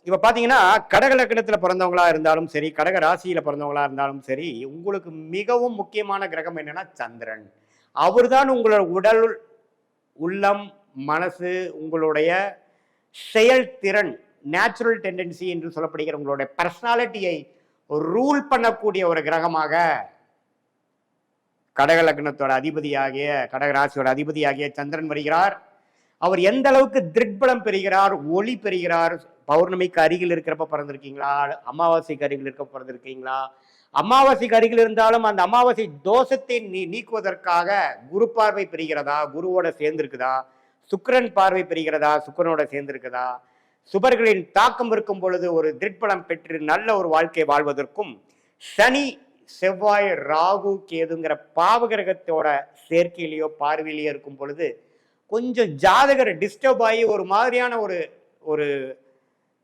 இப்ப பாத்தீங்கன்னா, கடக லக்னத்துல பிறந்தவங்களா இருந்தாலும் சரி, கடக ராசியில பிறந்தவங்களா இருந்தாலும் சரி, உங்களுக்கு மிகவும் முக்கியமான கிரகம் என்னன்னா சந்திரன். அவர்தான் உங்களோட உடல், உள்ளம், மனசு, உங்களுடைய செயல்திறன், நேச்சுரல் டெண்டன்சி என்று சொல்லப்படுகிற உங்களுடைய பர்சனாலிட்டியை ரூல் பண்ணக்கூடிய ஒரு கிரகமாக கடக லக்னத்தோட அதிபதியாகிய கடக ராசியோட அதிபதியாகிய சந்திரன் வருகிறார். அவர் எந்த அளவுக்கு திருட்பலம் பெறுகிறார், ஒளி பெறுகிறார். பௌர்ணமிக்கு அருகில் இருக்கிறப்ப பிறந்திருக்கீங்களா, அமாவாசைக்கு அருகில் இருக்க பிறந்திருக்கீங்களா, அமாவாசைக்கு அருகில் இருந்தாலும் அந்த அமாவாசை தோஷத்தை நீக்குவதற்காக குரு பார்வை பெறுகிறதா, குருவோட சேர்ந்திருக்குதா, சுக்கிரன் பார்வை பெறுகிறதா, சுக்கிரனோட சேர்ந்திருக்குதா, சுபர்களின் தாக்கம் இருக்கும் பொழுது ஒரு திருட்பலம் பெற்று நல்ல ஒரு வாழ்க்கை வாழ்வதற்கும் சனி, செவ்வாய், ராகு, கேதுங்கிற பாவகிரகத்தோட சேர்க்கையிலேயோ பார்வையிலேயோ இருக்கும் பொழுது கொஞ்சம் ஜாதகர் டிஸ்டர்ப் ஆகி ஒரு மாதிரியான ஒரு ஒரு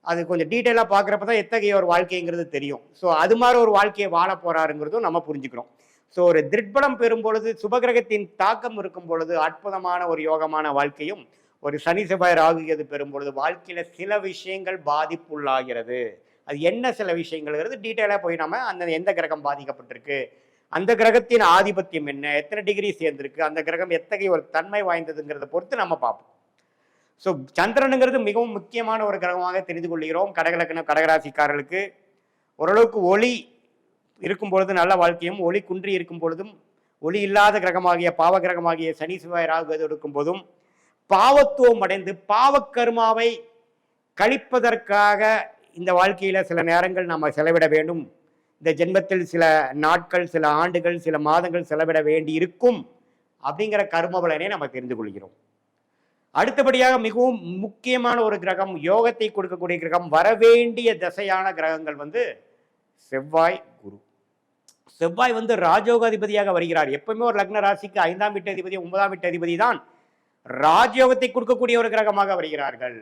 அது கொஞ்சம் டீட்டெயிலாக பார்க்குறப்ப தான் எத்தகைய ஒரு வாழ்க்கைங்கிறது தெரியும். ஸோ அது மாதிரி ஒரு வாழ்க்கையை வாழ போறாருங்கிறதும் நம்ம புரிஞ்சுக்கிறோம். ஸோ ஒரு திருட்பலம் பெறும் பொழுது, சுபகிரகத்தின் தாக்கம் இருக்கும் பொழுது அற்புதமான ஒரு யோகமான வாழ்க்கையும், ஒரு சனி செவ்வாய் ராகு கேது பெறும் பொழுது வாழ்க்கையில சில விஷயங்கள் பாதிப்புள்ளாகிறது. அது என்ன சில விஷயங்கள்ங்கிறது டீட்டெயிலாக போய் நம்ம அந்த எந்த கிரகம் பாதிக்கப்பட்டிருக்கு, அந்த கிரகத்தின் ஆதிபத்தியம் என்ன, எத்தனை டிகிரி சேர்ந்திருக்கு, அந்த கிரகம் எத்தகைய ஒரு தன்மை வாய்ந்ததுங்கிறத பொறுத்து நம்ம பார்ப்போம். ஸோ சந்திரனுங்கிறது மிகவும் முக்கியமான ஒரு கிரகமாக தெரிந்து கொள்கிறோம். கடகலக்கணம் கடகராசிக்காரர்களுக்கு ஓரளவுக்கு ஒளி இருக்கும் பொழுது நல்ல வாழ்க்கையும், ஒளி குன்றி இருக்கும் பொழுதும், ஒளி இல்லாத கிரகமாகிய பாவ கிரகமாகிய சனி செவ்வாய் ராகு இருக்கும் போதும் பாவத்துவம் அடைந்து பாவக்கர்மாவை கழிப்பதற்காக இந்த வாழ்க்கையில சில நேரங்கள் நம்ம செலவிட வேண்டும். இந்த ஜென்மத்தில் சில நாட்கள், சில ஆண்டுகள், சில மாதங்கள் செலவிட வேண்டி இருக்கும் அப்படிங்கிற கர்ம பலனை நம்ம தெரிந்து கொள்கிறோம். அடுத்தபடியாக மிகவும் முக்கியமான ஒரு கிரகம், யோகத்தை கொடுக்கக்கூடிய கிரகம், வரவேண்டிய தசையான கிரகங்கள் செவ்வாய், குரு. செவ்வாய் ராஜயோக அதிபதியாக வருகிறார். எப்பவுமே ஒரு லக்ன ராசிக்கு 5ஆம் வீட்டு அதிபதி, 9ஆம் வீட்டு அதிபதி தான் ராஜயோகத்தை கொடுக்கக்கூடிய ஒரு கிரகமாக வருகிறார்கள்.